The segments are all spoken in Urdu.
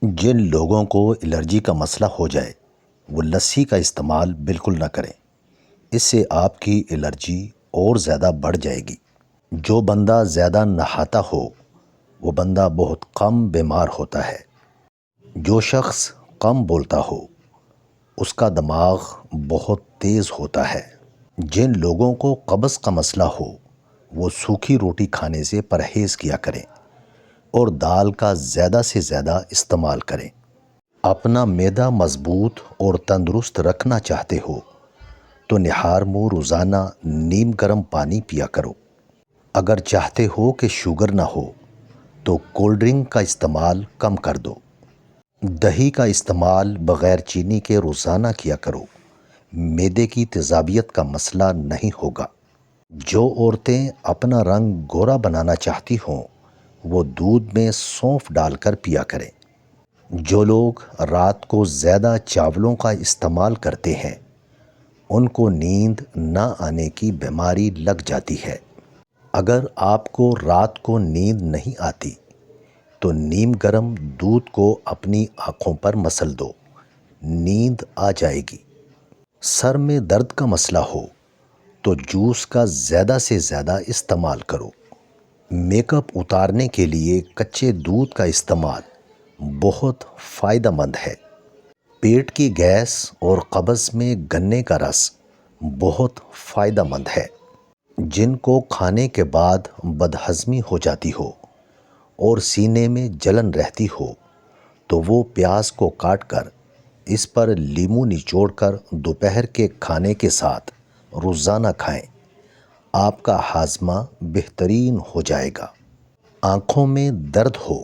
جن لوگوں کو الرجی کا مسئلہ ہو جائے وہ لسی کا استعمال بالکل نہ کریں۔ اس سے آپ کی الرجی اور زیادہ بڑھ جائے گی۔ جو بندہ زیادہ نہاتا ہو وہ بندہ بہت کم بیمار ہوتا ہے۔ جو شخص کم بولتا ہو اس کا دماغ بہت تیز ہوتا ہے۔ جن لوگوں کو قبض کا مسئلہ ہو وہ سوکھی روٹی کھانے سے پرہیز کیا کریں اور دال کا زیادہ سے زیادہ استعمال کریں۔ اپنا معدہ مضبوط اور تندرست رکھنا چاہتے ہو تو نہار منہ روزانہ نیم گرم پانی پیا کرو۔ اگر چاہتے ہو کہ شوگر نہ ہو تو کولڈ ڈرنک کا استعمال کم کر دو۔ دہی کا استعمال بغیر چینی کے روزانہ کیا کرو۔ معدے کی تیزابیت کا مسئلہ نہیں ہوگا۔ جو عورتیں اپنا رنگ گورا بنانا چاہتی ہوں وہ دودھ میں سونف ڈال کر پیا کریں۔ جو لوگ رات کو زیادہ چاولوں کا استعمال کرتے ہیں ان کو نیند نہ آنے کی بیماری لگ جاتی ہے۔ اگر آپ کو رات کو نیند نہیں آتی تو نیم گرم دودھ کو اپنی آنکھوں پر مسل دو، نیند آ جائے گی۔ سر میں درد کا مسئلہ ہو تو جوس کا زیادہ سے زیادہ استعمال کرو۔ میک اپ اتارنے کے لیے کچے دودھ کا استعمال بہت فائدہ مند ہے۔ پیٹ کی گیس اور قبض میں گنے کا رس بہت فائدہ مند ہے۔ جن کو کھانے کے بعد بدہضمی ہو جاتی ہو اور سینے میں جلن رہتی ہو تو وہ پیاز کو کاٹ کر اس پر لیموں نچوڑ کر دوپہر کے کھانے کے ساتھ روزانہ کھائیں۔ آپ کا ہاضمہ بہترین ہو جائے گا۔ آنکھوں میں درد ہو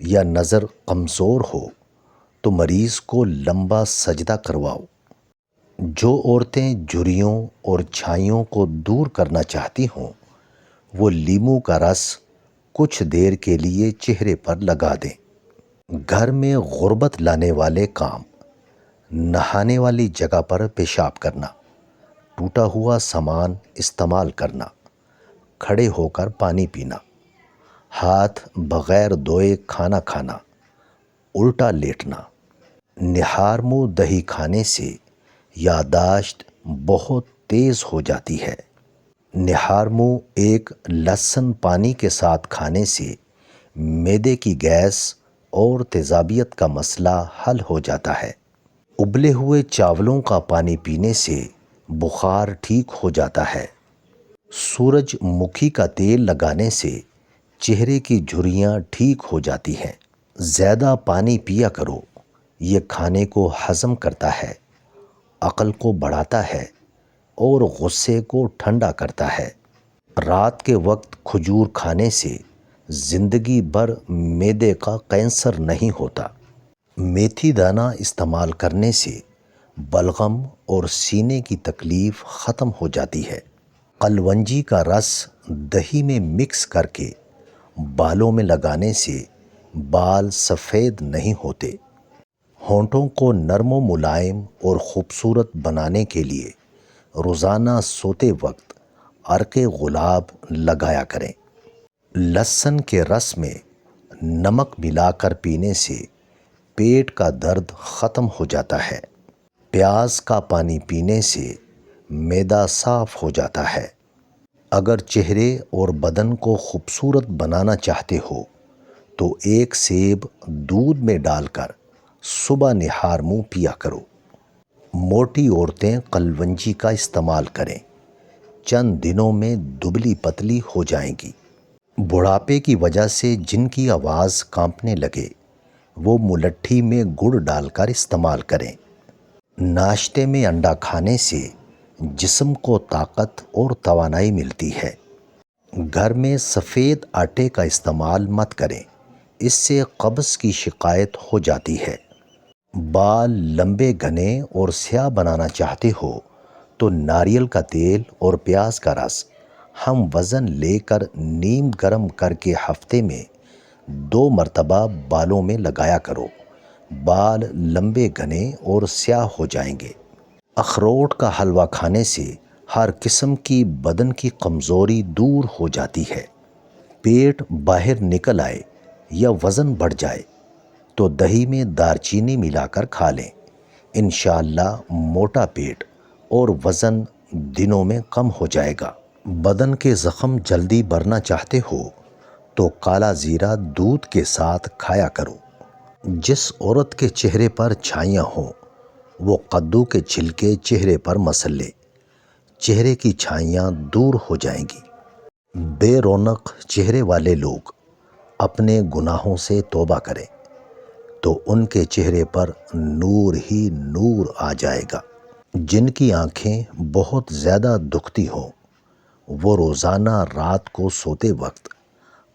یا نظر کمزور ہو تو مریض کو لمبا سجدہ کرواؤ۔ جو عورتیں جھریوں اور چھائیوں کو دور کرنا چاہتی ہوں وہ لیموں کا رس کچھ دیر کے لیے چہرے پر لگا دیں۔ گھر میں غربت لانے والے کام: نہانے والی جگہ پر پیشاب کرنا، ٹوٹا ہوا سامان استعمال کرنا، کھڑے ہو کر پانی پینا، ہاتھ بغیر دھوئے کھانا کھانا، الٹا لیٹنا۔ نہار منہ دہی کھانے سے یادداشت بہت تیز ہو جاتی ہے۔ نہار منہ ایک لہسن پانی کے ساتھ کھانے سے معدے کی گیس اور تیزابیت کا مسئلہ حل ہو جاتا ہے۔ ابلے ہوئے چاولوں کا پانی پینے سے بخار ٹھیک ہو جاتا ہے۔ سورج مکھی کا تیل لگانے سے چہرے کی جھریاں ٹھیک ہو جاتی ہیں۔ زیادہ پانی پیا کرو، یہ کھانے کو ہضم کرتا ہے، عقل کو بڑھاتا ہے اور غصے کو ٹھنڈا کرتا ہے۔ رات کے وقت کھجور کھانے سے زندگی بھر معدے کا کینسر نہیں ہوتا۔ میتھی دانہ استعمال کرنے سے بلغم اور سینے کی تکلیف ختم ہو جاتی ہے۔ قلونجی کا رس دہی میں مکس کر کے بالوں میں لگانے سے بال سفید نہیں ہوتے۔ ہونٹوں کو نرم و ملائم اور خوبصورت بنانے کے لیے روزانہ سوتے وقت عرق گلاب لگایا کریں۔ لہسن کے رس میں نمک ملا کر پینے سے پیٹ کا درد ختم ہو جاتا ہے۔ پیاز کا پانی پینے سے معدہ صاف ہو جاتا ہے۔ اگر چہرے اور بدن کو خوبصورت بنانا چاہتے ہو تو ایک سیب دودھ میں ڈال کر صبح نہار منہ پیا کرو۔ موٹی عورتیں قلونجی کا استعمال کریں، چند دنوں میں دبلی پتلی ہو جائیں گی۔ بڑھاپے کی وجہ سے جن کی آواز کانپنے لگے وہ ملٹھی میں گڑ ڈال کر استعمال کریں۔ ناشتے میں انڈا کھانے سے جسم کو طاقت اور توانائی ملتی ہے۔ گھر میں سفید آٹے کا استعمال مت کریں، اس سے قبض کی شکایت ہو جاتی ہے۔ بال لمبے گھنے اور سیاہ بنانا چاہتے ہو تو ناریل کا تیل اور پیاز کا رس ہم وزن لے کر نیم گرم کر کے ہفتے میں 2 مرتبہ بالوں میں لگایا کرو۔ بال لمبے گھنے اور سیاہ ہو جائیں گے۔ اخروٹ کا حلوہ کھانے سے ہر قسم کی بدن کی کمزوری دور ہو جاتی ہے۔ پیٹ باہر نکل آئے یا وزن بڑھ جائے تو دہی میں دار چینی ملا کر کھا لیں۔ انشاءاللہ موٹا پیٹ اور وزن دنوں میں کم ہو جائے گا۔ بدن کے زخم جلدی بھرنا چاہتے ہو تو کالا زیرہ دودھ کے ساتھ کھایا کرو۔ جس عورت کے چہرے پر چھائیاں ہوں وہ کدو کے چھلکے چہرے پر مس لے، چہرے کی چھائیاں دور ہو جائیں گی۔ بے رونق چہرے والے لوگ اپنے گناہوں سے توبہ کریں تو ان کے چہرے پر نور ہی نور آ جائے گا۔ جن کی آنکھیں بہت زیادہ دکھتی ہوں وہ روزانہ رات کو سوتے وقت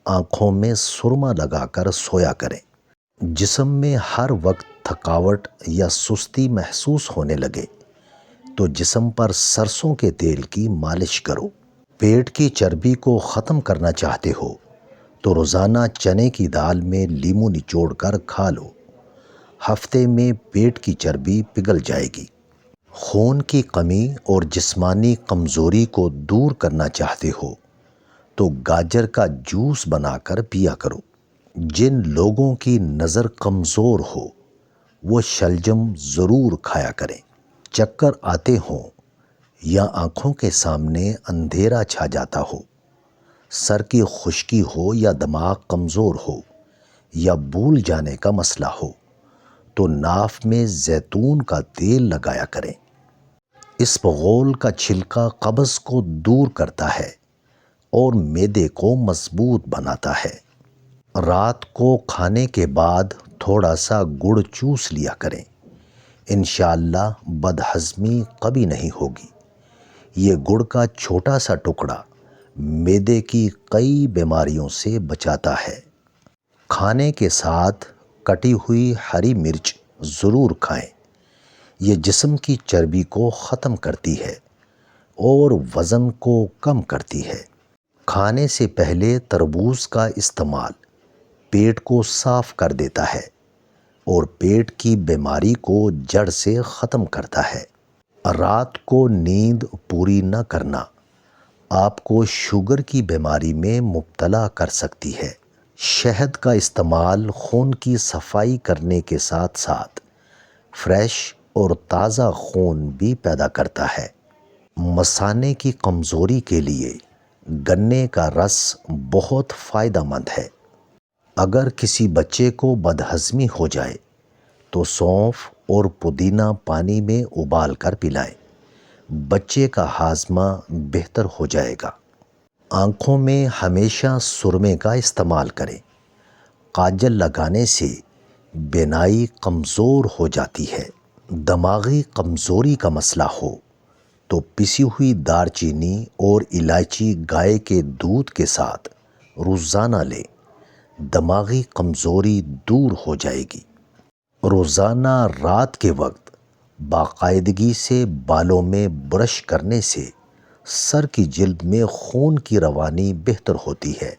آنکھوں میں سرما لگا کر سویا کریں۔ جسم میں ہر وقت تھکاوٹ یا سستی محسوس ہونے لگے تو جسم پر سرسوں کے تیل کی مالش کرو۔ پیٹ کی چربی کو ختم کرنا چاہتے ہو تو روزانہ چنے کی دال میں لیموں نچوڑ کر کھا لو۔ ہفتے میں پیٹ کی چربی پگھل جائے گی۔ خون کی کمی اور جسمانی کمزوری کو دور کرنا چاہتے ہو تو گاجر کا جوس بنا کر پیا کرو۔ جن لوگوں کی نظر کمزور ہو وہ شلجم ضرور کھایا کریں۔ چکر آتے ہوں یا آنکھوں کے سامنے اندھیرا چھا جاتا ہو، سر کی خشکی ہو یا دماغ کمزور ہو یا بھول جانے کا مسئلہ ہو تو ناف میں زیتون کا تیل لگایا کریں۔ اسپغول کا چھلکا قبض کو دور کرتا ہے اور معدے کو مضبوط بناتا ہے۔ رات کو کھانے کے بعد تھوڑا سا گڑ چوس لیا کریں۔ انشاءاللہ بدہضمی کبھی نہیں ہوگی۔ یہ گڑ کا چھوٹا سا ٹکڑا معدے کی کئی بیماریوں سے بچاتا ہے۔ کھانے کے ساتھ کٹی ہوئی ہری مرچ ضرور کھائیں۔ یہ جسم کی چربی کو ختم کرتی ہے اور وزن کو کم کرتی ہے۔ کھانے سے پہلے تربوز کا استعمال پیٹ کو صاف کر دیتا ہے اور پیٹ کی بیماری کو جڑ سے ختم کرتا ہے۔ رات کو نیند پوری نہ کرنا آپ کو شوگر کی بیماری میں مبتلا کر سکتی ہے۔ شہد کا استعمال خون کی صفائی کرنے کے ساتھ ساتھ فریش اور تازہ خون بھی پیدا کرتا ہے۔ مثانے کی کمزوری کے لیے گنے کا رس بہت فائدہ مند ہے۔ اگر کسی بچے کو بدہضمی ہو جائے تو سونف اور پودینہ پانی میں ابال کر پلائیں۔ بچے کا ہاضمہ بہتر ہو جائے گا۔ آنکھوں میں ہمیشہ سرمے کا استعمال کریں۔ کاجل لگانے سے بینائی کمزور ہو جاتی ہے۔ دماغی کمزوری کا مسئلہ ہو تو پسی ہوئی دار چینی اور الائچی گائے کے دودھ کے ساتھ روزانہ لیں۔ دماغی کمزوری دور ہو جائے گی۔ روزانہ رات کے وقت باقاعدگی سے بالوں میں برش کرنے سے سر کی جلد میں خون کی روانی بہتر ہوتی ہے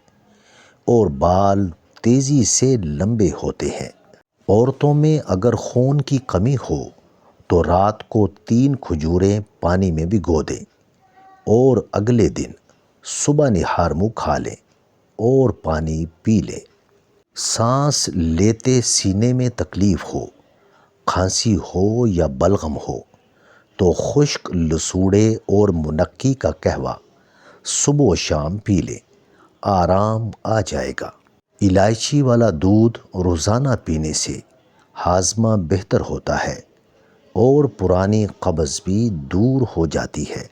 اور بال تیزی سے لمبے ہوتے ہیں۔ عورتوں میں اگر خون کی کمی ہو تو رات کو 3 کھجوریں پانی میں بھگو دیں اور اگلے دن صبح نہار منہ کھا لیں اور پانی پی لیں۔ سانس لیتے سینے میں تکلیف ہو، کھانسی ہو یا بلغم ہو تو خشک لسوڑے اور منقی کا قہوہ صبح و شام پی لیں، آرام آ جائے گا۔ الائچی والا دودھ روزانہ پینے سے ہاضمہ بہتر ہوتا ہے اور پرانی قبض بھی دور ہو جاتی ہے۔